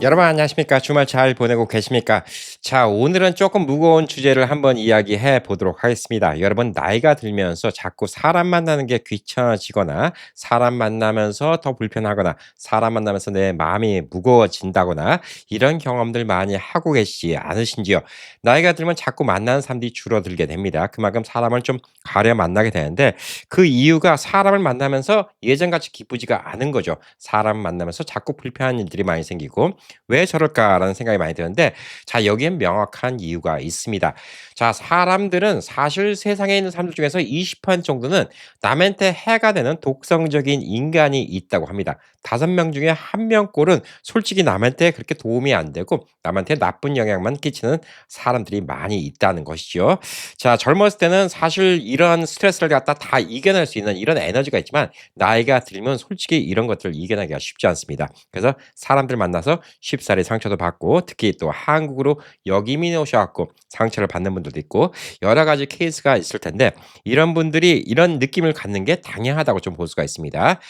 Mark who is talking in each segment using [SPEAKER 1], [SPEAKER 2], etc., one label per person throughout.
[SPEAKER 1] 여러분 안녕하십니까? 주말 잘 보내고 계십니까? 자, 오늘은 조금 무거운 주제를 한번 이야기해 보도록 하겠습니다. 여러분 나이가 들면서 자꾸 사람 만나는 게 귀찮아지거나 사람 만나면서 더 불편하거나 사람 만나면서 내 마음이 무거워진다거나 이런 경험들 많이 하고 계시지 않으신지요? 나이가 들면 자꾸 만나는 사람들이 줄어들게 됩니다. 그만큼 사람을 좀 가려 만나게 되는데 그 이유가 사람을 만나면서 예전같이 기쁘지가 않은 거죠. 사람 만나면서 자꾸 불편한 일들이 많이 생기고 '왜 저럴까?'라는 생각이 많이 드는데 자 여기엔 명확한 이유가 있습니다. 자 사람들은 사실 세상에 있는 사람들 중에서 20% 정도는 남한테 해가 되는 독성적인 인간이 있다고 합니다. 5명 중에 1명꼴은 솔직히 남한테 그렇게 도움이 안 되고 남한테 나쁜 영향만 끼치는 사람들이 많이 있다는 것이죠. 자 젊었을 때는 사실 이런 스트레스를 갖다 다 이겨낼 수 있는 이런 에너지가 있지만 나이가 들면 솔직히 이런 것들을 이겨내기가 쉽지 않습니다. 그래서 사람들 만나서 쉽사리 상처도 받고 특히 또 한국으로 역이민에 오셔 갖고 상처를 받는 분들도 있고 여러 가지 케이스가 있을 텐데 이런 분들이 이런 느낌을 갖는 게 당연하다고 좀 볼 수가 있습니다.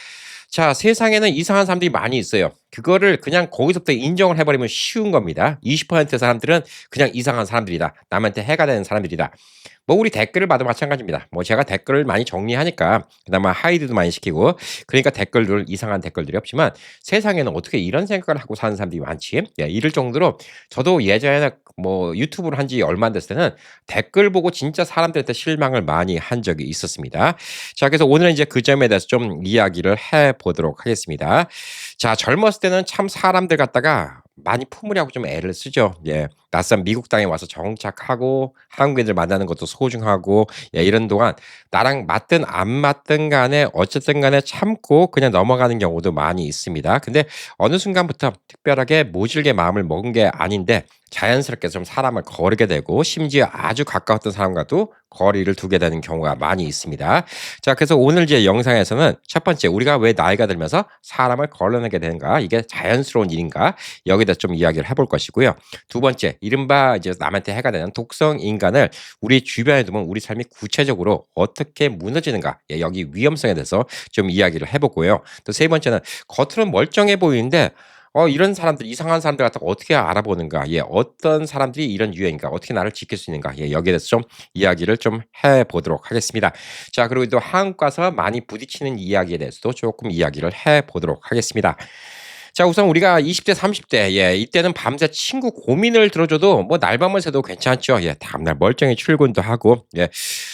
[SPEAKER 1] 자, 세상에는 이상한 사람들이 많이 있어요. 그거를 그냥 거기서부터 인정을 해 버리면 쉬운 겁니다. 20% 사람들은 그냥 이상한 사람들이다. 남한테 해가 되는 사람들이다. 뭐 우리 댓글을 봐도 마찬가지입니다. 뭐 제가 댓글을 많이 정리하니까 그나마 하이드도 많이 시키고 그러니까 댓글들 이상한 댓글들이 없지만 세상에는 어떻게 이런 생각을 하고 사는 사람들이 많지? 예, 이럴 정도로 저도 예전에 뭐 유튜브를 한 지 얼마 안 됐을 때는 댓글 보고 진짜 사람들한테 실망을 많이 한 적이 있었습니다. 자, 그래서 오늘은 이제 그 점에 대해서 좀 이야기를 해 보도록 하겠습니다. 자, 젊었을 때는 참 사람들 갖다가 많이 품으려고 좀 애를 쓰죠. 예. 낯선 미국 땅에 와서 정착하고 한국인들 만나는 것도 소중하고 예 이런 동안 나랑 맞든 안 맞든 간에 어쨌든 간에 참고 그냥 넘어가는 경우도 많이 있습니다. 근데 어느 순간부터 특별하게 모질게 마음을 먹은 게 아닌데 자연스럽게 좀 사람을 거르게 되고 심지어 아주 가까웠던 사람과도 거리를 두게 되는 경우가 많이 있습니다. 자, 그래서 오늘 제 영상에서는 첫 번째 우리가 왜 나이가 들면서 사람을 걸러내게 되는가? 이게 자연스러운 일인가? 여기에 대해서 좀 이야기를 해볼 것이고요. 두 번째, 이른바 이제 남한테 해가 되는 독성 인간을 우리 주변에 두면 우리 삶이 구체적으로 어떻게 무너지는가? 예, 여기 위험성에 대해서 좀 이야기를 해보고요. 또 세 번째는 겉으로는 멀쩡해 보이는데 이런 사람들, 이상한 사람들 갖다가 어떻게 알아보는가? 예, 어떤 사람들이 이런 유형인가? 어떻게 나를 지킬 수 있는가? 예, 여기에 대해서 좀 이야기를 좀 해보도록 하겠습니다. 자, 그리고 또 한국 가서 많이 부딪히는 이야기에 대해서도 조금 이야기를 해보도록 하겠습니다. 자, 우선 우리가 20대 30대 예 이때는 밤새 친구 고민을 들어줘도 뭐 날밤을 새도 괜찮죠. 예 다음날 멀쩡히 출근도 하고 예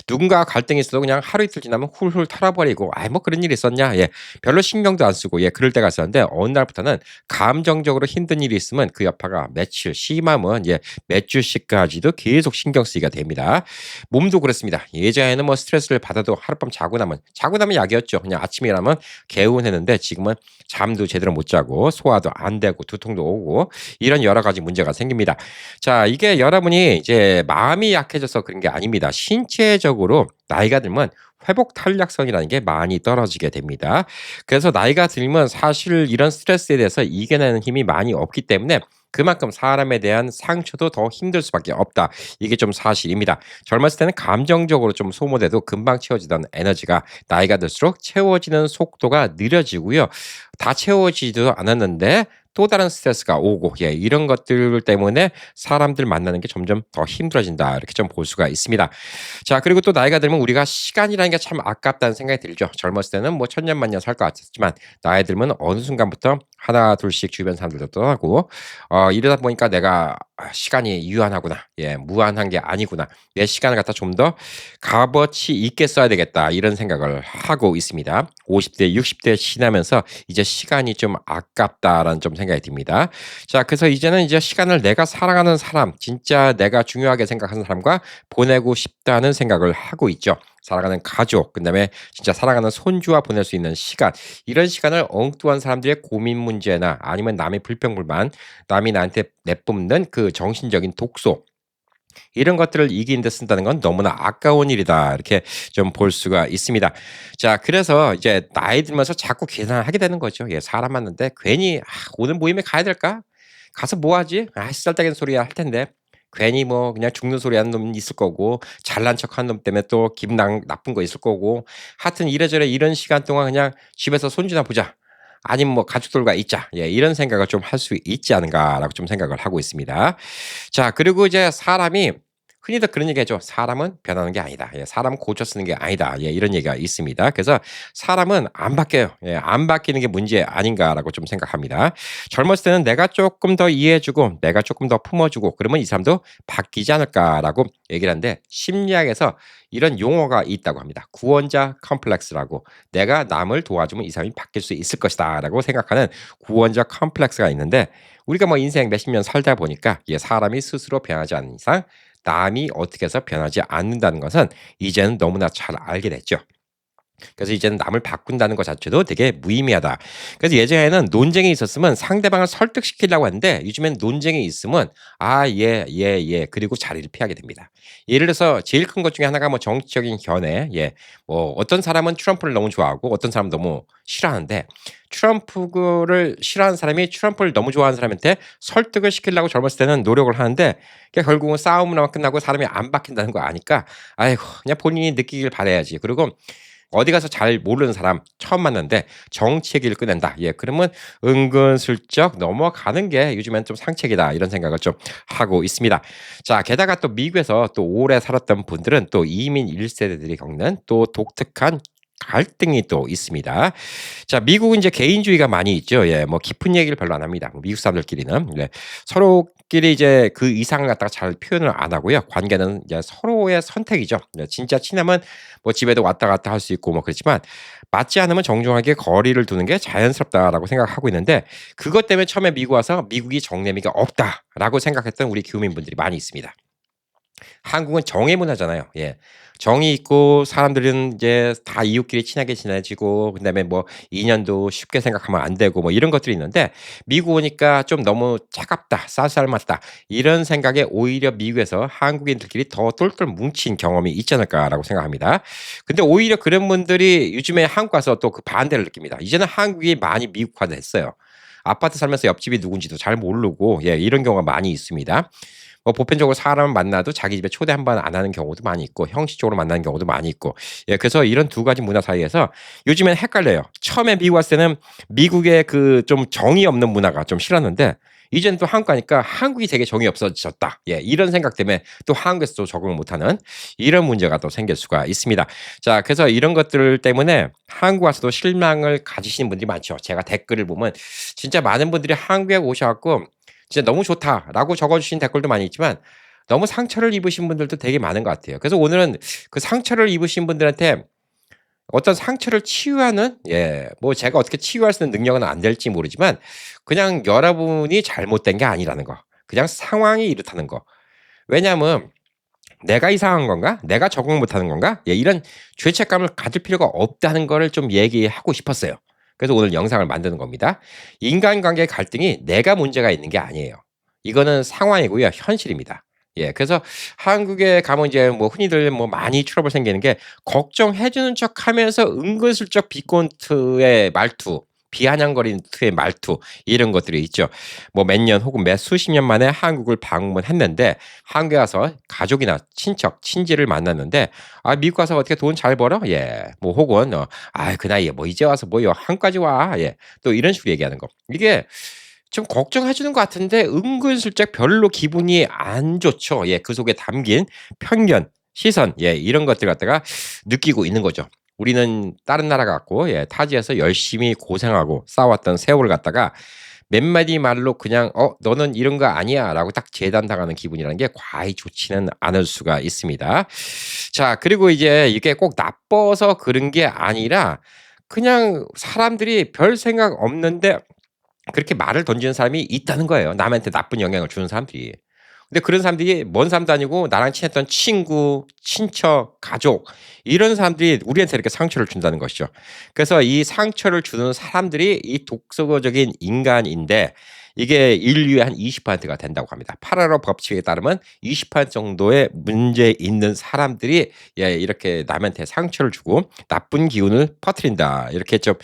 [SPEAKER 1] 누군가와 갈등이 있어도 그냥 하루 이틀 지나면 훌훌 털어버리고 '아이 뭐 그런 일이 있었냐.' 예 별로 신경도 안 쓰고 예 그럴 때가 있었는데 어느 날부터는 감정적으로 힘든 일이 있으면 그 여파가 며칠 심하면 예 몇 주씩까지도 계속 신경 쓰이게 됩니다. 몸도 그렇습니다. 예전에는 뭐 스트레스를 받아도 하룻밤 자고 나면 약이었죠. 그냥 아침에 일어나면 개운했는데 지금은 잠도 제대로 못 자고 소화도 안 되고 두통도 오고 이런 여러 가지 문제가 생깁니다. 자, 이게 여러분이 이제 마음이 약해져서 그런 게 아닙니다. 신체적으로 나이가 들면 회복 탄력성이라는 게 많이 떨어지게 됩니다. 그래서 나이가 들면 사실 이런 스트레스에 대해서 이겨내는 힘이 많이 없기 때문에 그만큼 사람에 대한 상처도 더 힘들 수밖에 없다. 이게 좀 사실입니다. 젊었을 때는 감정적으로 좀 소모돼도 금방 채워지던 에너지가 나이가 들수록 채워지는 속도가 느려지고요. 다 채워지지도 않았는데 또 다른 스트레스가 오고 예 이런 것들 때문에 사람들 만나는 게 점점 더 힘들어진다. 이렇게 좀 볼 수가 있습니다. 자, 그리고 또 나이가 들면 우리가 시간이라는 게 참 아깝다는 생각이 들죠. 젊었을 때는 뭐 천년만년 살 것 같았지만 나이 들면 어느 순간부터 하나 둘씩 주변 사람들도 떠나고 이러다 보니까 내가 시간이 유한하구나. 예 무한한 게 아니구나. 내 시간을 갖다 좀 더 값어치 있게 써야 되겠다. 이런 생각을 하고 있습니다. 50대 60대 지나면서 이제 시간이 좀 아깝다라는 좀 생각이 듭니다. 자, 그래서 이제는 이제 시간을 내가 사랑하는 사람, 진짜 내가 중요하게 생각하는 사람과 보내고 싶다는 생각을 하고 있죠. 사랑하는 가족, 그다음에 진짜 사랑하는 손주와 보낼 수 있는 시간, 이런 시간을 엉뚱한 사람들의 고민 문제나 아니면 남의 불평불만, 남이 나한테 내뿜는 그 정신적인 독소, 이런 것들을 이기는 데 쓴다는 건 너무나 아까운 일이다. 이렇게 좀 볼 수가 있습니다. 자, 그래서 이제 나이 들면서 자꾸 계산을 하게 되는 거죠. 예, 사람 만났는데 괜히 '오늘 모임에 가야 될까? 가서 뭐 하지? 쓰잘데기는 소리야.' 할 텐데 괜히 뭐 그냥 죽는 소리 하는 놈 있을 거고 잘난 척하는 놈 때문에 또 기분 나쁜 거 있을 거고 하여튼 이래저래 이런 시간 동안 그냥 '집에서 손주나 보자.' 아니면 뭐 '가족들과 있자.' 예 이런 생각을 좀 할 수 있지 않은가라고 좀 생각을 하고 있습니다. 자 그리고 이제 사람이 흔히들 그런 얘기하죠. "사람은 변하는 게 아니다. 예 사람은 고쳐 쓰는 게 아니다." 예 이런 얘기가 있습니다. 그래서 사람은 안 바뀌어요. 예 안 바뀌는 게 문제 아닌가라고 좀 생각합니다. 젊었을 때는 '내가 쪼끔 더 이해해 주고 내가 쪼끔 더 품어 주고 그러면 이 사람도 바뀌지 않을까.'라고 얘기를 하는데 심리학에서 이런 용어가 있다고 합니다. 구원자 컴플렉스라고 '내가 남을 도와주면 이 사람이 바뀔 수 있을 것이다.'라고 생각하는 구원자 컴플렉스가 있는데 우리가 뭐 인생 몇십 년 살다 보니까 사람이 스스로 변하지 않는 이상 남이 어떻게 해서 변하지 않는다는 것은 이제는 너무나 잘 알게 됐죠. 그래서 이제는 남을 바꾼다는 것 자체도 되게 무의미하다. 그래서 예전에는 논쟁이 있었으면 상대방을 설득시키려고 하는데 요즘엔 논쟁이 있으면 그리고 자리를 피하게 됩니다. 예를 들어서 제일 큰 것 중에 하나가 뭐 정치적인 견해. 뭐 어떤 사람은 트럼프를 너무 좋아하고 어떤 사람은 너무 싫어하는데 트럼프를 싫어하는 사람이 트럼프를 너무 좋아하는 사람한테 설득을 시키려고 젊었을 때는 노력을 하는데 그게 결국은 싸움으로만 끝나고 사람이 안 바뀐다는 거 아니까 아이고 그냥 본인이 느끼길 바라야지. 그리고 어디 가서 잘 모르는 사람 처음 만났는데 정치 얘기를 꺼낸다. 그러면 은근슬쩍 넘어가는 게 요즘엔 좀 상책이다. 이런 생각을 좀 하고 있습니다. 자, 게다가 또 미국에서 또 오래 살았던 분들은 또 이민 1세대들이 겪는 또 독특한 갈등이 또 있습니다. 자, 미국은 이제 개인주의가 많이 있죠. 뭐 깊은 얘기를 별로 안 합니다. 뭐 미국 사람들끼리는. 서로끼리 이제 그 이상을 갖다가 잘 표현을 안 하고요. 관계는 이제 서로의 선택이죠. 진짜 친하면 뭐 집에도 왔다 갔다 할 수 있고 뭐 그렇지만 맞지 않으면 정중하게 거리를 두는 게 자연스럽다라고 생각하고 있는데 그것 때문에 처음에 미국 와서 미국이 정내미가 없다라고 생각했던 우리 교민분들이 많이 있습니다. 한국은 정의 문화잖아요. 정이 있고 사람들은 이제 다 이웃끼리 친하게 지내지고 그다음에 뭐 인연도 쉽게 생각하면 안 되고 뭐 이런 것들이 있는데 미국 오니까 좀 너무 차갑다, 쌀쌀맞다 이런 생각에 오히려 미국에서 한국인들끼리 더 똘똘 뭉친 경험이 있지 않을까라고 생각합니다. 근데 오히려 그런 분들이 요즘에 한국 와서 또 그 반대를 느낍니다. 이제는 한국이 많이 미국화됐어요. 아파트 살면서 옆집이 누군지도 잘 모르고 이런 경우가 많이 있습니다. 뭐 보편적으로 사람을 만나도 자기 집에 초대 한 번 안 하는 경우도 많이 있고 형식적으로 만나는 경우도 많이 있고 그래서 이런 두 가지 문화 사이에서 요즘엔 헷갈려요. 처음에 미국 왔을 때는 미국의 그 좀 정이 없는 문화가 좀 싫었는데 이제는 또 한국 가니까 '한국이 되게 정이 없어졌다.' 이런 생각 때문에 또 한국에서 또 적응을 못하는 이런 문제가 또 생길 수가 있습니다. 자 그래서 이런 것들 때문에 한국 와서도 실망을 가지시는 분들이 많죠. 제가 댓글을 보면 진짜 많은 분들이 한국에 오셔 갖고 진짜 "너무 좋다."라고 적어 주신 댓글도 많이 있지만 너무 상처를 입으신 분들도 되게 많은 것 같아요. 그래서 오늘은 그 상처를 입으신 분들한테 어떤 상처를 치유하는 뭐 제가 어떻게 치유할 수 있는 능력은 안 될지 모르지만 그냥 여러분이 잘못된 게 아니라는 거. 그냥 상황이 이렇다는 거. 왜냐하면 '내가 이상한 건가? 내가 적응 못하는 건가?' 이런 죄책감을 가질 필요가 없다는 거를 좀 얘기하고 싶었어요. 그래서 오늘 영상을 만드는 겁니다. 인간관계 갈등이 내가 문제가 있는 게 아니에요. 이거는 상황이고요. 현실입니다. 그래서 한국에 가면 이제 뭐 흔히들 뭐 많이 트러블 생기는 게 걱정해 주는 척하면서 은근슬쩍 비꼰트의 말투, 비아냥거리는 트의 말투 이런 것들이 있죠. 뭐 몇 년 혹은 몇 수십 년 만에 한국을 방문했는데 한국에 와서 가족이나 친척, 친지를 만났는데 "아 미국 가서 어떻게 돈 잘 벌어?" 뭐 혹은 그 나이에 뭐 이제 와서 뭐요 한국까지 와." 또 이런 식으로 얘기하는 거. 이게 좀 걱정해 주는 것 같은데 은근슬쩍 별로 기분이 안 좋죠. 그 속에 담긴 편견, 시선 이런 것들 갖다가 느끼고 있는 거죠. 우리는 다른 나라 같고 타지에서 열심히 고생하고 쌓아왔던 세월을 갖다가 몇 마디 말로 그냥 너는 이런 거 아니야."라고 딱 재단당하는 기분이라는 게 과히 좋지는 않을 수가 있습니다. 자 그리고 이제 이게 꼭 나빠서 그런 게 아니라 그냥 사람들이 별 생각 없는데 그렇게 말을 던지는 사람이 있다는 거예요, 남한테 나쁜 영향을 주는 사람들이. 근데 그런 사람들이 먼 사람도 아니고 나랑 친했던 친구, 친척, 가족 이런 사람들이 우리한테 이렇게 상처를 준다는 것이죠. 그래서 이 상처를 주는 사람들이 이 독소적인 인간인데 이게 인류의 한 20%가 된다고 합니다. 파레로 법칙에 따르면 20% 정도의 문제 있는 사람들이 예 이렇게 남한테 상처를 주고 나쁜 기운을 퍼뜨린다. 이렇게 좀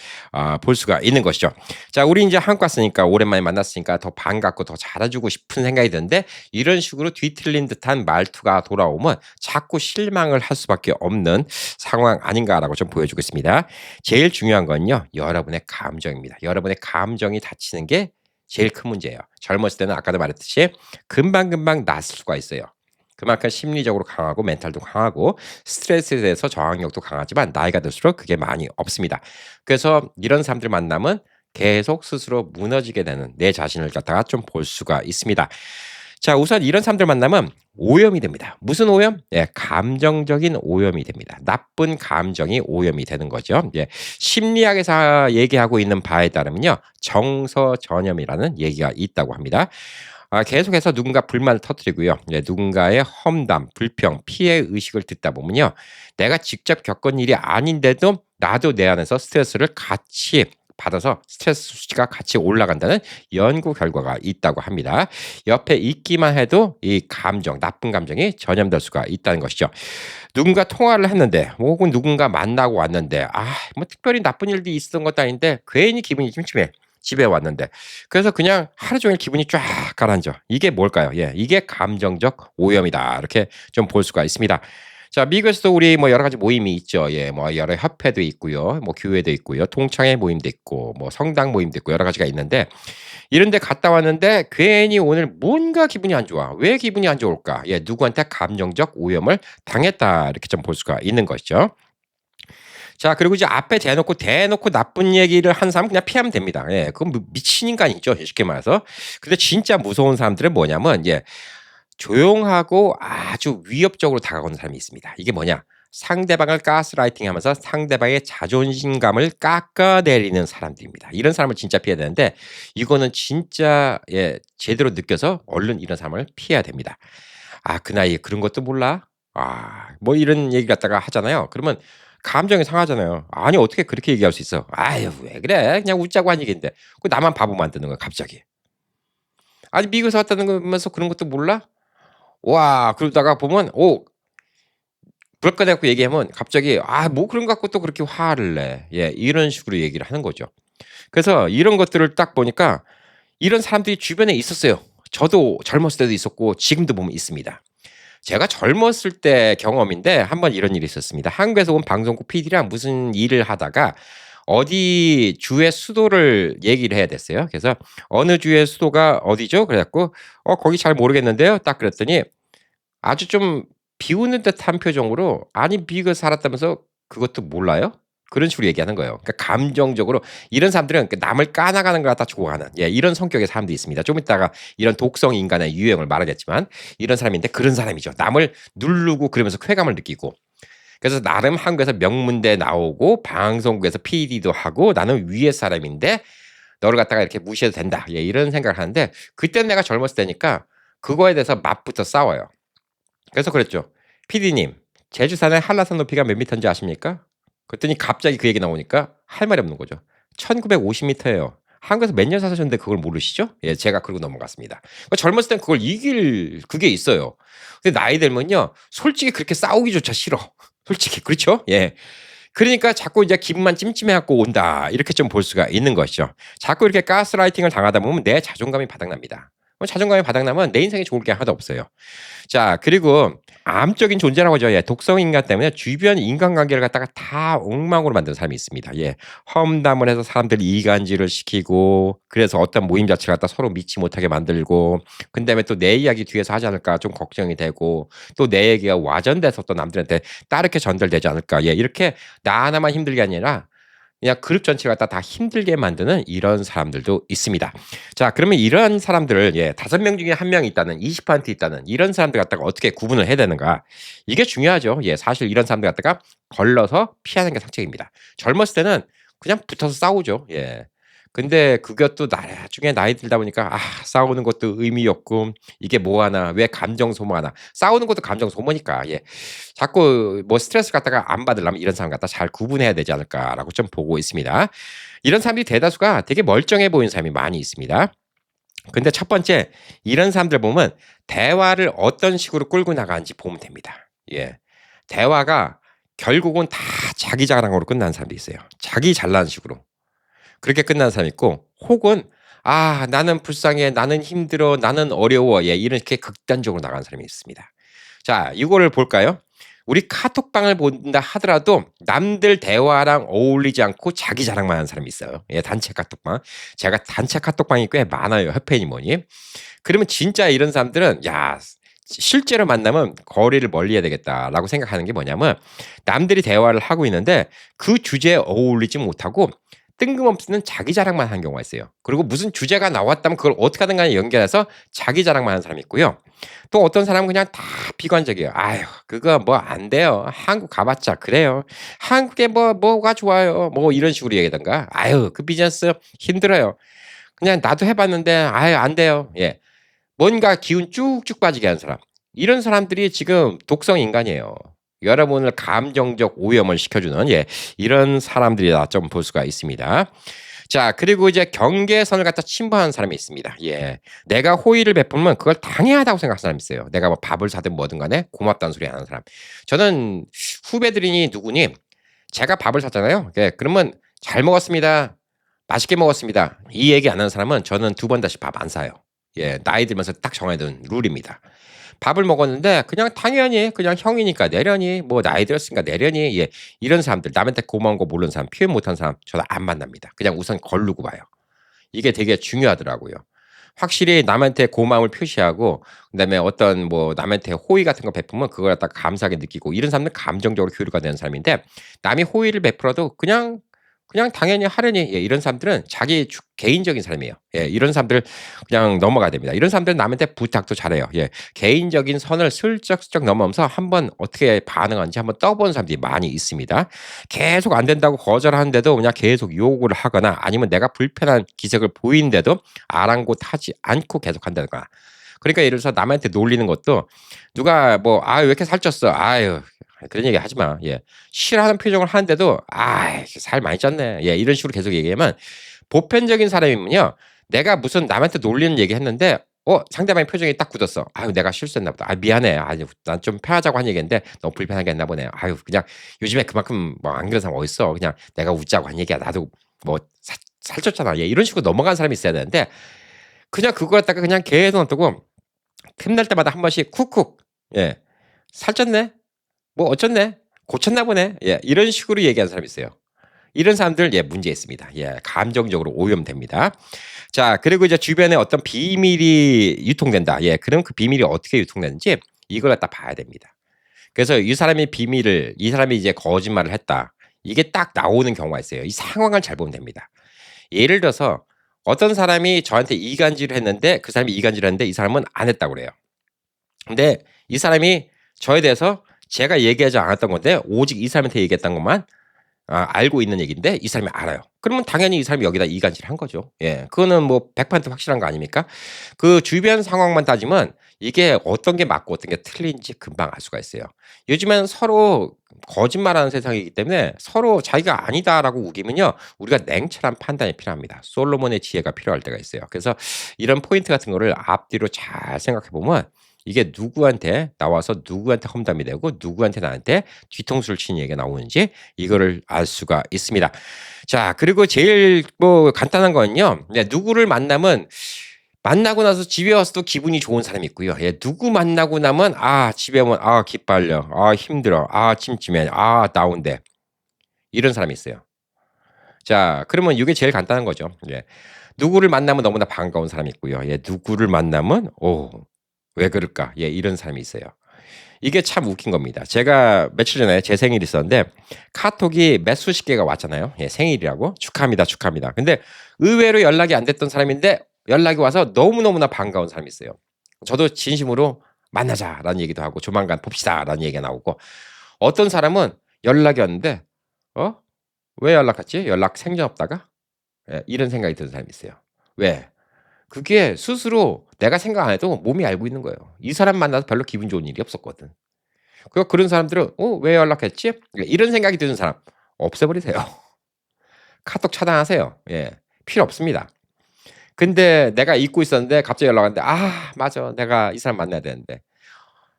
[SPEAKER 1] 볼 수가 있는 것이죠. 자, 우리 이제 한국 왔으니까 오랜만에 만났으니까 더 반갑고 더 잘해주고 싶은 생각이 드는데 이런 식으로 뒤틀린 듯한 말투가 돌아오면 자꾸 실망을 할 수밖에 없는 상황 아닌가라고 좀 보여주고 있습니다. 제일 중요한 건요. 여러분의 감정입니다. 여러분의 감정이 다치는 게 제일 큰 문제예요. 젊었을 때는 아까도 말했듯이 금방금방 낫을 수가 있어요. 그만큼 심리적으로 강하고 멘탈도 강하고 스트레스에 대해서 저항력도 강하지만 나이가 들수록 그게 많이 없습니다. 그래서 이런 사람들 만나면 계속 스스로 무너지게 되는 내 자신을 갖다가 좀 볼 수가 있습니다. 자, 우선 이런 사람들 만나면 오염이 됩니다. 무슨 오염? 예, 감정적인 오염이 됩니다. 나쁜 감정이 오염이 되는 거죠. 예, 심리학에서 얘기하고 있는 바에 따르면요, 정서전염이라는 얘기가 있다고 합니다. 계속해서 누군가 불만을 터뜨리고요. 예, 누군가의 험담, 불평, 피해 의식을 듣다 보면요, 내가 직접 겪은 일이 아닌데도 나도 내 안에서 스트레스를 같이 받아서 스트레스 수치가 같이 올라간다는 연구 결과가 있다고 합니다. 옆에 있기만 해도 이 감정, 나쁜 감정이 전염될 수가 있다는 것이죠. 누군가 통화를 했는데 혹은 누군가 만나고 왔는데 뭐 특별히 나쁜 일도 있었던 것도 아닌데 괜히 기분이 찜찜해. 집에 왔는데. 그래서 그냥 하루 종일 기분이 쫙 가라앉아. 이게 뭘까요? 예, 이게 감정적 오염이다. 이렇게 좀 볼 수가 있습니다. 자, 미국에서도 우리 뭐 여러 가지 모임이 있죠. 예, 뭐 여러 협회도 있고요. 뭐 교회도 있고요. 동창회 모임도 있고 뭐 성당 모임도 있고 여러 가지가 있는데 이런 데 갔다 왔는데 괜히 오늘 뭔가 기분이 안 좋아. 왜 기분이 안 좋을까? 예, 누구한테 감정적 오염을 당했다. 이렇게 좀 볼 수가 있는 것이죠. 자, 그리고 이제 앞에 대놓고 나쁜 얘기를 한 사람은 그냥 피하면 됩니다. 예, 그건 미친 인간이죠. 쉽게 말해서. 근데 진짜 무서운 사람들은 뭐냐면, 예, 조용하고 아주 위협적으로 다가오는 사람이 있습니다. 이게 뭐냐? 상대방을 가스라이팅 하면서 상대방의 자존심감을 깎아내리는 사람들입니다. 이런 사람을 진짜 피해야 되는데, 이거는 진짜, 예, 제대로 느껴서 얼른 이런 사람을 피해야 됩니다. 그 나이에 그런 것도 몰라? 뭐 이런 얘기 갖다가 하잖아요. 그러면 감정이 상하잖아요. 아니, 어떻게 그렇게 얘기할 수 있어? 아유, 왜 그래? 그냥 웃자고 한 얘기인데. 그 나만 바보 만드는 거야, 갑자기. 아니, 미국에서 왔다는 거면서 그런 것도 몰라? 와, 그러다가 보면, 그럴 거 갖고 얘기하면 갑자기, 뭐 그런 거 갖고 또 그렇게 화를 내. 예, 이런 식으로 얘기를 하는 거죠. 그래서 이런 것들을 딱 보니까 이런 사람들이 주변에 있었어요. 저도 젊었을 때도 있었고, 지금도 보면 있습니다. 제가 젊었을 때 경험인데 한번 이런 일이 있었습니다. 한국에서 온 방송국 PD랑 무슨 일을 하다가 어디 주의 수도를 얘기를 해야 됐어요. 그래서 어느 주의 수도가 어디죠? 그래 갖고 거기 잘 모르겠는데요. 딱 그랬더니 아주 좀 비웃는 듯한 표정으로 "아니 미국에 살았다면서 그것도 몰라요?" 그런 식으로 얘기하는 거예요. 그러니까 감정적으로 이런 사람들은 그 남을 까나가는 걸 갖다 좋아하는 이런 성격의 사람들이 있습니다. 좀 이따가 이런 독성 인간의 유형을 말하겠지만 이런 사람인데 그런 사람이죠. 남을 누르고 그러면서 쾌감을 느끼고. 그래서 나름 한국에서 명문대 나오고 방송국에서 PD도 하고 나는 위의 사람인데 너를 갖다가 이렇게 무시해도 된다. 이런 생각을 하는데 그때는 내가 젊었을 때니까 그거에 대해서 맞부터 싸워요. 그래서 그랬죠. "PD님, 제주산의 한라산 높이가 몇 미터인지 아십니까?" 그랬더니 갑자기 그 얘기 나오니까 할 말이 없는 거죠. 1950 미터예요. 한국에서 몇 년 사셨는데 그걸 모르시죠? 예, 제가 그러고 넘어갔습니다. 젊었을 땐 그걸 이길 그게 있어요. 근데 나이 들면요. 솔직히 그렇게 싸우기조차 싫어. 솔직히. 그렇죠? 예. 그러니까 자꾸 이제 기분만 찜찜해 갖고 온다. 이렇게 좀 볼 수가 있는 것이죠. 자꾸 이렇게 가스라이팅을 당하다 보면 내 자존감이 바닥납니다. 자존감이 바닥나면 내 인생에 좋을 게 하나도 없어요. 자, 그리고 암적인 존재라고 하죠. 예, 독성 인간 때문에 주변 인간관계를 갖다가 다 엉망으로 만드는 사람이 있습니다. 예, 험담을 해서 사람들 이간질을 시키고 그래서 어떤 모임 자체를 갖다 서로 믿지 못하게 만들고 그다음에 또 내 이야기 뒤에서 하지 않을까 좀 걱정이 되고 또 내 얘기가 와전돼서 또 남들한테 따르게 전달되지 않을까. 예, 이렇게 나 하나만 힘들게 아니라 그냥 그룹 전체가 다 힘들게 만드는 이런 사람들도 있습니다. 자, 그러면 이런 사람들을 5명 중에 1명이 있다는 20% 있다는 이런 사람들 갖다가 어떻게 구분을 해야 되는가? 이게 중요하죠. 사실 이런 사람들 갖다가 걸러서 피하는 게 상책입니다. 젊었을 때는 그냥 붙어서 싸우죠. 근데 그것도 나중에 나이 들다 보니까 싸우는 것도 의미 없고 이게 뭐 하나 왜 감정 소모하나 싸우는 것도 감정 소모니까 자꾸 뭐 스트레스 갖다가 안 받으려면 이런 사람 갖다 잘 구분해야 되지 않을까라고 좀 보고 있습니다. 이런 사람들이 대다수가 되게 멀쩡해 보이는 사람이 많이 있습니다. 근데 첫 번째 이런 사람들 보면 대화를 어떤 식으로 끌고 나가는지 보면 됩니다. 예. 대화가 결국은 다 자기 자랑으로 끝나는 사람도 있어요. 자기 잘나는 식으로. 그렇게 끝나는 사람이 있고 혹은 "아 나는 불쌍해. 나는 힘들어. 나는 어려워." 예 이렇게 극단적으로 나가는 사람이 있습니다. 자 이거를 볼까요? 우리 카톡방을 본다 하더라도 남들 대화랑 어울리지 않고 자기 자랑만 하는 사람이 있어요. 예 단체 카톡방. 제가 단체 카톡방이 꽤 많아요 협회니 뭐니. 그러면 진짜 이런 사람들은 '야 실제로 만나면 거리를 멀리 해야 되겠다.'라고 생각하는 게 뭐냐면 남들이 대화를 하고 있는데 그 주제에 어울리지 못하고 뜬금없는 자기 자랑만 하는 경우가 있어요. 그리고 무슨 주제가 나왔다면 그걸 어떻게든 간에 연결해서 자기 자랑만 하는 사람이 있고요. 또 어떤 사람은 그냥 다 비관적이에요. "아유 그거 뭐 안 돼요. 한국 가 봤자 그래요. 한국에 뭐가 좋아요." 뭐 이런 식으로 얘기하든가 "아유 그 비즈니스 힘들어요. 그냥 나도 해 봤는데 아유 안 돼요." 예. 뭔가 기운 쭉쭉 빠지게 하는 사람. 이런 사람들이 지금 독성 인간이에요. 여러분을 감정적 오염을 시켜주는 이런 사람들이다 좀 볼 수가 있습니다. 자 그리고 이제 경계선을 갖다 침범하는 사람이 있습니다. 예. 내가 호의를 베풀면 그걸 당연하다고 생각하는 사람이 있어요. 내가 뭐 밥을 사든 뭐든 간에 고맙다는 소리 하는 사람. 저는 후배들이니 누구니 제가 밥을 샀잖아요. 예. 그러면 "잘 먹었습니다. 맛있게 먹었습니다." 이 얘기 안 하는 사람은 저는 두 번 다시 밥 안 사요. 예. 나이 들면서 딱 정해 둔 룰입니다. 밥을 먹었는데 그냥 당연히 그냥 형이니까 내려니 뭐 나이 들었으니까 내려니 이런 사람들 남한테 고마운 거 모르는 사람 표현 못하는 사람 저는 안 만납니다. 그냥 우선 거르고 봐요. 이게 되게 중요하더라고요. 확실히 남한테 고마움을 표시하고 그다음에 어떤 뭐 남한테 호의 같은 거 베푸면 그걸 갖다가 감사하게 느끼고 이런 사람들은 감정적으로 교류가 되는 사람인데 남이 호의를 베풀어도 그냥 당연히 하려니 이런 사람들은 자기 개인적인 삶이에요. 예 이런 사람들 그냥 넘어가야 됩니다. 이런 사람들은 남한테 부탁도 잘해요. 예. 개인적인 선을 슬쩍슬쩍 넘어오면서 한번 어떻게 반응하는지 한번 떠보는 사람들이 많이 있습니다. 계속 안 된다고 거절하는데도 그냥 계속 요구를 하거나 아니면 내가 불편한 기색을 보이는데도 아랑곳하지 않고 계속한다거나. 그러니까 예를 들어서 남한테 놀리는 것도 누가 뭐 "아 왜 이렇게 살쪘어?" "아유 그런 얘기 하지 마." 예. 싫어하는 표정을 하는데도 "아이 살 많이 쪘네." 예 이런 식으로 계속 얘기하면 보편적인 사람이면요. 내가 무슨 남한테 놀리는 얘기했는데 상대방의 표정이 딱 굳었어. '아유 내가 실수했나 보다. 아 미안해. 아유 난 좀 편하자고 한 얘기인데 너무 불편하게 했나 보네. 아유 그냥 요즘에 그만큼 뭐 안 그런 사람 어딨어. 그냥 내가 웃자고 한 얘기야. 나도 뭐 살쪘잖아.' 예 이런 식으로 넘어가는 사람이 있어야 되는데 그냥 그거 갖다가 그냥 계속 놔두고 틈날 때마다 한 번씩 쿡쿡 예. "살쪘네? 뭐 어쨌네? 고쳤나 보네." 예 이런 식으로 얘기하는 사람이 있어요. 이런 사람들 문제 있습니다. 예. 감정적으로 오염됩니다. 자 그리고 이제 주변에 어떤 비밀이 유통된다. 예. 그럼 그 비밀이 어떻게 유통되는지 이걸 갖다 봐야 됩니다. 그래서 이 사람이 이제 거짓말을 했다. 이게 딱 나오는 경우가 있어요. 이 상황을 잘 보면 됩니다. 예를 들어서 어떤 사람이 저한테 이간질을 했는데 그 사람이 이간질을 했는데 이 사람은 안 했다고 그래요. 근데 이 사람이 저에 대해서 제가 얘기하지 않았던 건데 오직 이 사람한테 얘기했던 것만 알고 있는 얘기인데 이 사람이 알아요. 그러면 당연히 이 사람이 여기다 이간질을 한 거죠. 예. 그거는 뭐 100% 확실한 거 아닙니까? 그 주변 상황만 따지면 이게 어떤 게 맞고 어떤 게 틀린지 금방 알 수가 있어요. 요즘에는 서로 거짓말하는 세상이기 때문에 서로 자기가 아니다라고 우기면요. 우리가 냉철한 판단이 필요합니다. 솔로몬의 지혜가 필요할 때가 있어요. 그래서 이런 포인트 같은 거를 앞뒤로 잘 생각해 보면 이게 누구한테 나와서 누구한테 험담이 되고 누구한테 나한테 뒤통수를 치는 얘기가 나오는지 이거를 알 수가 있습니다. 자 그리고 제일 뭐 간단한 거는요. 누구를 만나면 만나고 나서 집에 와서도 기분이 좋은 사람이 있고요. 누구 만나고 나면 집에 오면 기빨려. 힘들어. 찜찜해. 다운돼. 이런 사람이 있어요. 자 그러면 이게 제일 간단한 거죠. 예. 누구를 만나면 너무나 반가운 사람이 있고요. 누구를 만나면 '오 왜 그럴까?' 이런 사람이 있어요. 이게 참 웃긴 겁니다. 제가 며칠 전에 제 생일이 있었는데 카톡이 몇 수십 개가 왔잖아요. 생일이라고. "축하합니다, 축하합니다." 근데 의외로 연락이 안 됐던 사람인데 연락이 와서 너무너무나 반가운 사람이 있어요. 저도 진심으로 "만나자."라는 얘기도 하고 "조만간 봅시다."라는 얘기가 나오고 어떤 사람은 연락이 왔는데 '어? 왜 연락 왔지? 연락 생전 없다가?' 이런 생각이 드는 사람이 있어요. 왜? 그게 스스로 내가 생각 안 해도 몸이 알고 있는 거예요. 이 사람 만나서 별로 기분 좋은 일이 없었거든. 그런 사람들은 '왜 연락했지?' 이런 생각이 드는 사람 없애버리세요. 카톡 차단하세요. 예. 필요 없습니다. 근데 내가 잊고 있었는데 갑자기 연락 왔는데 '아 맞아. 내가 이 사람 만나야 되는데.'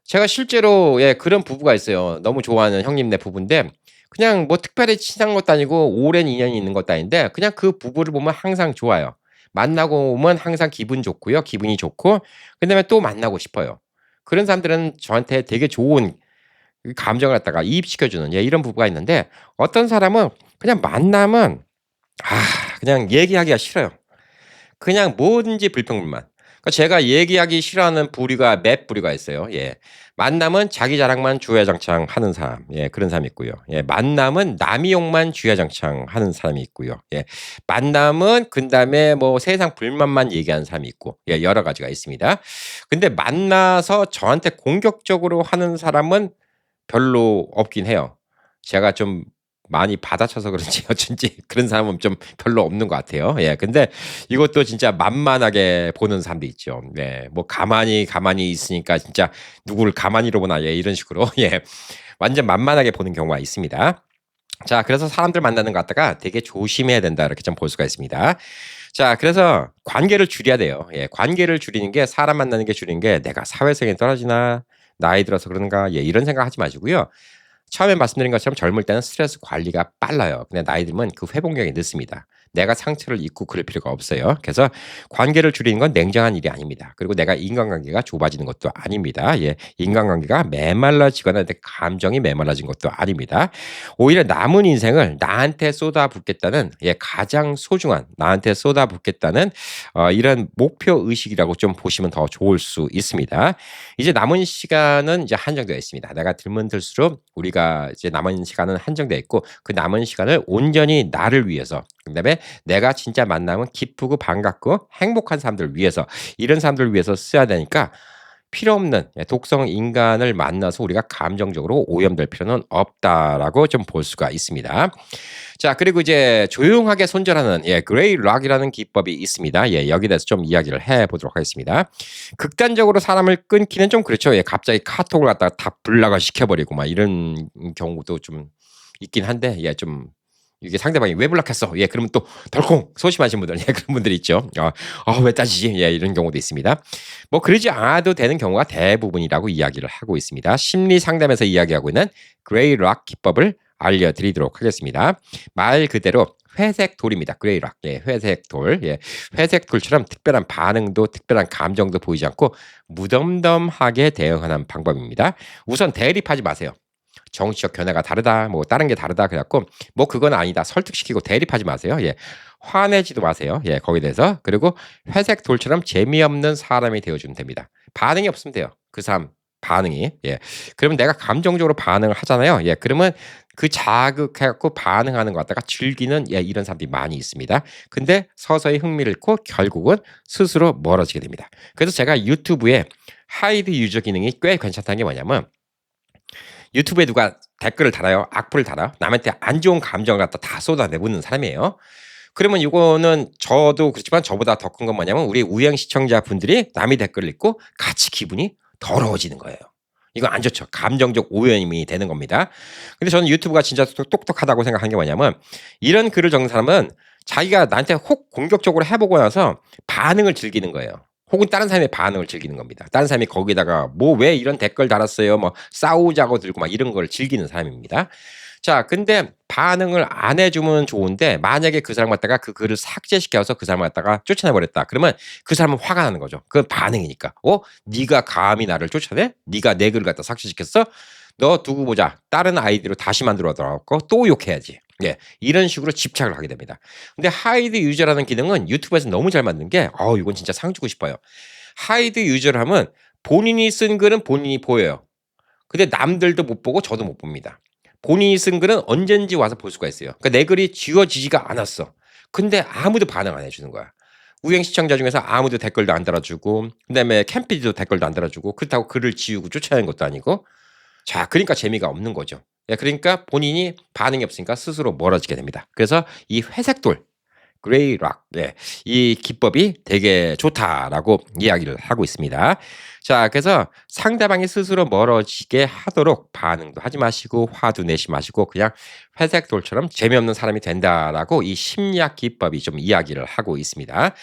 [SPEAKER 1] 제가 실제로 예 그런 부부가 있어요. 너무 좋아하는 형님네 부부인데 그냥 뭐 특별히 친한 것도 아니고 오랜 인연이 있는 것도 아닌데 그냥 그 부부를 보면 항상 좋아요. 만나고 오면 항상 기분 좋고요. 기분이 좋고 그다음에 또 만나고 싶어요. 그런 사람들은 저한테 되게 좋은 그 감정을 갖다가 이입시켜 주는 예 이런 부부가 있는데 어떤 사람은 그냥 만나면 그냥 얘기하기가 싫어요. 그냥 뭐든지 불평불만. 그러니까 제가 얘기하기 싫어하는 부류가 몇 부류가 있어요. 예. 만남은 자기 자랑만 주야장창 하는 사람. 예. 그런 사람이 있고요. 예. 만남은 남의 욕만 주야장창 하는 사람이 있고요. 예. 만남은 그다음에 뭐 세상 불만만 얘기하는 사람이 있고 예 여러 가지가 있습니다. 근데 만나서 저한테 공격적으로 하는 사람은 별로 없긴 해요. 제가 좀 많이 받아쳐서 그런지 어쩐지 그런 사람은 좀 별로 없는 것 같아요. 예. 근데 이것도 진짜 만만하게 보는 사람도 있죠. 네. 뭐 가만히 있으니까 진짜 '누구를 가만히로 보나.' 예 이런 식으로 예. 완전 만만하게 보는 경우가 있습니다. 자 그래서 사람들 만나는 거 갖다가 되게 조심해야 된다 이렇게 좀 볼 수가 있습니다. 자 그래서 관계를 줄여야 돼요. 예. 관계를 줄이는 게 사람 만나는 게 줄이는 게 '내가 사회성이 떨어지나? 나이 들어서 그런가?' 예 이런 생각하지 마시고요. 처음에 말씀드린 것처럼 젊을 때는 스트레스 관리가 빨라요. 근데 나이 들면 그 회복력이 늦습니다. 내가 상처를 잊고 그럴 필요가 없어요. 그래서 관계를 줄이는 건 냉정한 일이 아닙니다. 그리고 내가 인간관계가 좁아지는 것도 아닙니다. 예. 인간관계가 메말라지거나 내 감정이 메말라진 것도 아닙니다. 오히려 남은 인생을 나한테 쏟아붓겠다는 예 가장 소중한 나한테 쏟아붓겠다는 이런 목표 의식이라고 좀 보시면 더 좋을 수 있습니다. 이제 남은 시간은 이제 한정되어 있습니다. 내가 들면 들수록 우리가 이제 남은 시간은 한정되어 있고 그 남은 시간을 온전히 나를 위해서 그다음에 내가 진짜 만나면 기쁘고 반갑고 행복한 사람들을 위해서 이런 사람들을 위해서 써야 되니까 필요 없는 예 독성 인간을 만나서 우리가 감정적으로 오염될 필요는 없다라고 좀 볼 수가 있습니다. 자 그리고 이제 조용하게 손절하는 예 그레이 락이라는 기법이 있습니다. 예 여기에 대해서 좀 이야기를 해 보도록 하겠습니다. 극단적으로 사람을 끊기는 좀 그렇죠. 예 갑자기 카톡을 갖다가 다 불나가 시켜 버리고 막 이런 경우도 좀 있긴 한데 예 좀 이게 상대방이 "왜 블락했어?" 예 그러면 또 덜컹 소심하신 분들 예 그런 분들이 있죠. 왜 따지지?" 예 이런 경우도 있습니다. 뭐 그러지 않아도 되는 경우가 대부분이라고 이야기를 하고 있습니다. 심리 상담에서 이야기하고 있는 그레이 락 기법을 알려드리도록 하겠습니다. 말 그대로 회색 돌입니다. 그레이 락. 예 회색 돌. 예 회색 돌처럼 특별한 반응도 특별한 감정도 보이지 않고 무덤덤하게 대응하는 방법입니다. 우선 대립하지 마세요. 정치적 견해가 다르다, 뭐 다른 게 다르다 그래 갖고 뭐 그건 아니다. 설득시키고 대립하지 마세요. 예. 화내지도 마세요. 예. 거기에 대해서. 그리고 회색 돌처럼 재미없는 사람이 되어 주면 됩니다. 반응이 없으면 돼요. 그 사람 반응이. 예. 그러면 내가 감정적으로 반응을 하잖아요. 예. 그러면 그 자극해 갖고 반응하는 것 갖다가 즐기는 예 이런 사람들이 많이 있습니다. 근데 서서히 흥미를 잃고 결국은 스스로 멀어지게 됩니다. 그래서 제가 유튜브에 하이드 유저 기능이 꽤 괜찮다는 게 뭐냐면 유튜브에 누가 댓글을 달아요. 악플을 달아요. 남한테 안 좋은 감정을 갖다 다 쏟아내보는 사람이에요. 그러면 이거는 저도 그렇지만 저보다 더 큰 건 뭐냐면 우리 우영 시청자분들이 남의 댓글을 읽고 같이 기분이 더러워지는 거예요. 이거 안 좋죠. 감정적 오염이 되는 겁니다. 근데 저는 유튜브가 진짜 똑똑하다고 생각한 게 뭐냐면 이런 글을 적는 사람은 자기가 나한테 혹 공격적으로 해보고 나서 반응을 즐기는 거예요. 혹은 다른 사람의 반응을 즐기는 겁니다. 다른 사람이 거기다가 뭐 왜 이런 댓글 달았어요? 뭐 싸우자고 들고 막 이런 걸 즐기는 사람입니다. 자, 근데 반응을 안 해주면 좋은데 만약에 그 사람 갖다가 그 글을 삭제시켜서 그 사람 갖다가 쫓아내 버렸다. 그러면 그 사람은 화가 나는 거죠. 그건 반응이니까. 네가 감히 나를 쫓아내? 네가 내 글을 갖다 삭제시켰어? 너 두고 보자. 다른 아이디로 다시 만들어 놨고 또 욕해야지. 예. 이런 식으로 집착을 하게 됩니다. 근데 하이드 유저라는 기능은 유튜브에서 너무 잘 만든 게 이건 진짜 상 주고 싶어요. 하이드 유저를 하면 본인이 쓴 글은 본인이 보여요. 근데 남들도 못 보고 저도 못 봅니다. 본인이 쓴 글은 언젠지 와서 볼 수가 있어요. 그러니까 내 글이 지워지지가 않았어. 근데 아무도 반응 안 해 주는 거야. 우행 시청자 중에서 아무도 댓글도 안 달아주고 그다음에 캠피디도 댓글도 안 달아주고 그렇다고 글을 지우고 쫓아내는 것도 아니고 자 그러니까 재미가 없는 거죠. 예 그러니까 본인이 반응이 없으니까 스스로 멀어지게 됩니다. 그래서 이 회색돌 그레이 락 예 이 기법이 되게 좋다라고 이야기를 하고 있습니다. 자 그래서 상대방이 스스로 멀어지게 하도록 반응도 하지 마시고 화도 내지 마시고 그냥 회색돌처럼 재미없는 사람이 된다라고 이 심리학 기법이 좀 이야기를 하고 있습니다.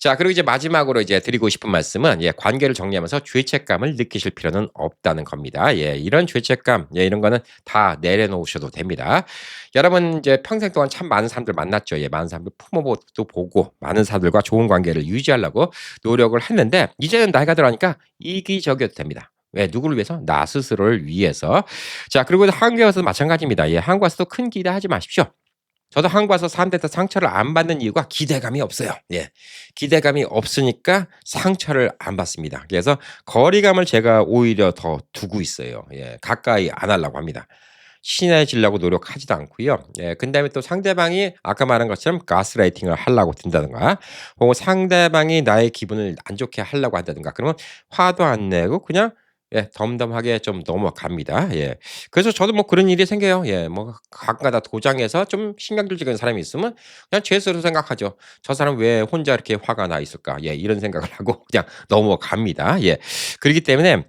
[SPEAKER 1] 자, 그리고 이제 마지막으로 이제 드리고 싶은 말씀은 관계를 정리하면서 죄책감을 느끼실 필요는 없다는 겁니다. 이런 죄책감, 이런 거는 다 내려놓으셔도 됩니다. 여러분 이제 평생 동안 참 많은 사람들 만났죠. 많은 사람들 부모도 보고 많은 사람들과 좋은 관계를 유지하려고 노력을 했는데 이제는 나이가 들어가니까 이기적이어도 됩니다. 왜? 누구를 위해서? 나 스스로를 위해서. 자, 그리고 한국에 와서도 마찬가지입니다. 한국 와서도 큰 기대하지 마십시오. 저도 한국 와서 사람들한테 상처를 안 받는 이유가 기대감이 없어요. 기대감이 없으니까 상처를 안 받습니다. 그래서 거리감을 제가 오히려 더 두고 있어요. 가까이 안 하려고 합니다. 친해지려고 노력하지도 않고요. 그다음에 또 상대방이 아까 말한 것처럼 가스라이팅을 하려고 든다든가 혹은 상대방이 나의 기분을 안 좋게 하려고 한다든가 그러면 화도 안 내고 그냥 덤덤하게 좀 넘어갑니다. 그래서 저도 뭐 그런 일이 생겨요. 뭐 가끔가다 도장에서 좀 신경질적인 사람이 있으면 그냥 제 스스로 생각하죠. '저 사람 왜 혼자 이렇게 화가 나 있을까?' 이런 생각을 하고 그냥 넘어갑니다. 그렇기 때문에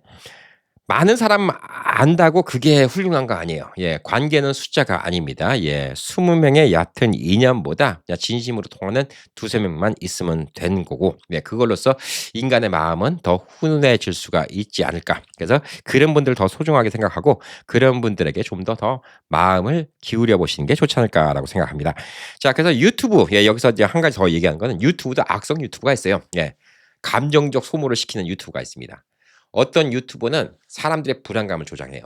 [SPEAKER 1] 많은 사람 안다고 그게 훌륭한 거 아니에요. 관계는 숫자가 아닙니다. 20 명의 얕은 인연보다 그냥 진심으로 통하는 2-3 명만 있으면 되는 거고 그걸로써 인간의 마음은 더 훈훈해질 수가 있지 않을까. 그래서 그런 분들을 더 소중하게 생각하고 그런 분들에게 좀 더 마음을 기울여 보시는 게 좋지 않을까라고 생각합니다. 자, 그래서 유튜브 여기서 이제 한 가지 더 얘기하는 거는 유튜브도 악성 유튜브가 있어요. 감정적 소모를 시키는 유튜브가 있습니다. 어떤 유튜버는 사람들의 불안감을 조장해요.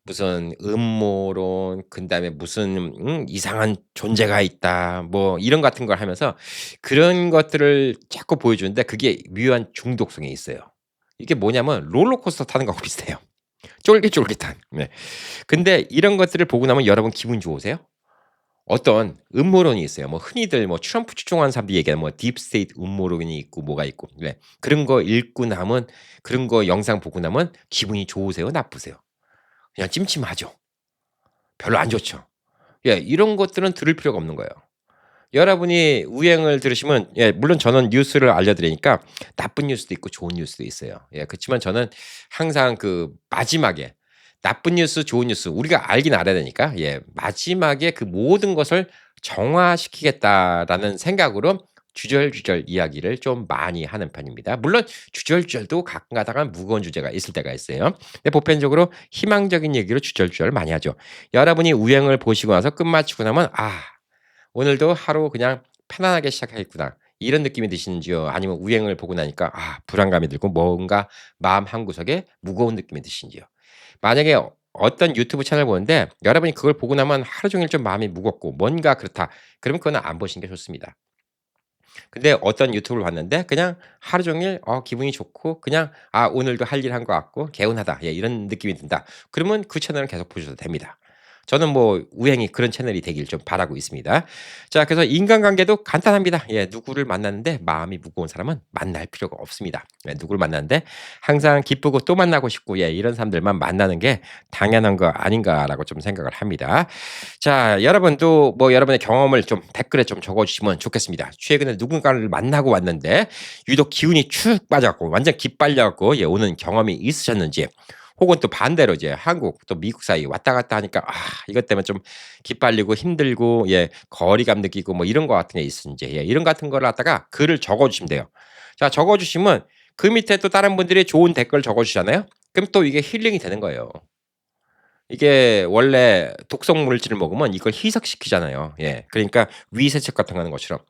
[SPEAKER 1] 무슨 음모론 그다음에 무슨 이상한 존재가 있다 뭐 이런 같은 걸 하면서 그런 것들을 자꾸 보여주는데 그게 묘한 중독성이 있어요. 이게 뭐냐면 롤러코스터 타는 거하고 비슷해요. 쫄깃쫄깃한. 근데 이런 것들을 보고 나면 여러분 기분 좋으세요? 어떤 음모론이 있어요. 뭐 흔히들 뭐 트럼프 추종하는 사람들이 얘기하는 뭐 딥스테이트 음모론이 있고 뭐가 있고 그런 거 읽고 나면 그런 거 영상 보고 나면 기분이 좋으세요? 나쁘세요? 그냥 찜찜하죠. 별로 안 좋죠. 이런 것들은 들을 필요가 없는 거예요. 여러분이 우행을 들으시면 물론 저는 뉴스를 알려드리니까 나쁜 뉴스도 있고 좋은 뉴스도 있어요. 그렇지만 저는 항상 그 마지막에 나쁜 뉴스, 좋은 뉴스 우리가 알긴 알아야 되니까 마지막에 그 모든 것을 정화시키겠다라는 생각으로 주절주절 이야기를 좀 많이 하는 편입니다. 물론 주절주절도 가끔 가다가 무거운 주제가 있을 때가 있어요. 근데 보편적으로 희망적인 얘기로 주절주절 많이 하죠. 여러분이 우행을 보시고 나서 끝마치고 나면 '아 오늘도 하루 그냥 편안하게 시작하겠구나.' 이런 느낌이 드시는지요? 아니면 우행을 보고 나니까 불안감이 들고 뭔가 마음 한구석에 무거운 느낌이 드시는지요? 만약에 어떤 유튜브 채널 보는데 여러분이 그걸 보고 나면 하루 종일 좀 마음이 무겁고 뭔가 그렇다. 그러면 그거는 안 보시는 게 좋습니다. 근데 어떤 유튜브를 봤는데 그냥 하루 종일 기분이 좋고 그냥 '아 오늘도 할 일 한 것 같고 개운하다.' 이런 느낌이 든다. 그러면 그 채널은 계속 보셔도 됩니다. 저는 뭐 우연히 그런 채널이 되길 좀 바라고 있습니다. 자, 그래서 인간관계도 간단합니다. 누구를 만났는데 마음이 무거운 사람은 만날 필요가 없습니다. 누구를 만났는데 항상 기쁘고 또 만나고 싶고 이런 사람들만 만나는 게 당연한 거 아닌가라고 좀 생각을 합니다. 자, 여러분도 뭐 여러분의 경험을 좀 댓글에 좀 적어 주시면 좋겠습니다. 최근에 누군가를 만나고 왔는데 유독 기운이 축 빠져 갖고 완전 기빨려 갖고 오는 경험이 있으셨는지 혹은 또 반대로 이제 한국 또 미국 사이 왔다 갔다 하니까 이것 때문에 좀 기빨리고 힘들고 거리감 느끼고 뭐 이런 거 같은 게 있으신지 이런 같은 거를 갖다가 글을 적어 주시면 돼요. 자, 적어 주시면 그 밑에 또 다른 분들이 좋은 댓글 적어 주잖아요. 그럼 또 이게 힐링이 되는 거예요. 이게 원래 독성 물질을 먹으면 이걸 희석시키잖아요. 그러니까 위세척 같은 거 하는 것처럼.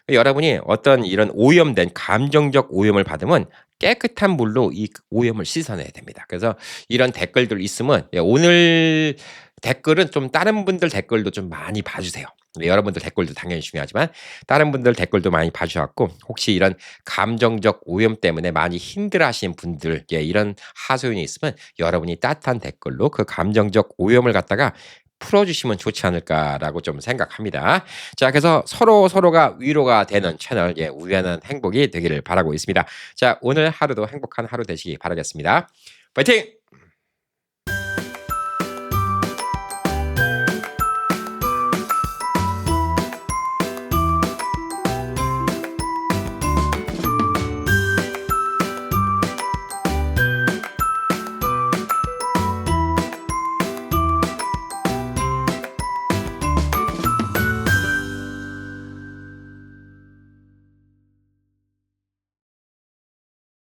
[SPEAKER 1] 여러분이 어떤 이런 오염된 감정적 오염을 받으면 깨끗한 물로 이 오염을 씻어내야 됩니다. 그래서 이런 댓글들 있으면 오늘 댓글은 좀 다른 분들 댓글도 좀 많이 봐 주세요. 여러분들 댓글도 당연히 중요하지만 다른 분들 댓글도 많이 봐 주셔 갖고 혹시 이런 감정적 오염 때문에 많이 힘들어하시는 분들 이런 하소연이 있으면 여러분이 따뜻한 댓글로 그 감정적 오염을 갖다가 풀어주시면 좋지 않을까라고 좀 생각합니다. 자, 그래서 서로가 위로가 되는 채널 우연한 행복이 되기를 바라고 있습니다. 자, 오늘 하루도 행복한 하루 되시기 바라겠습니다. 파이팅!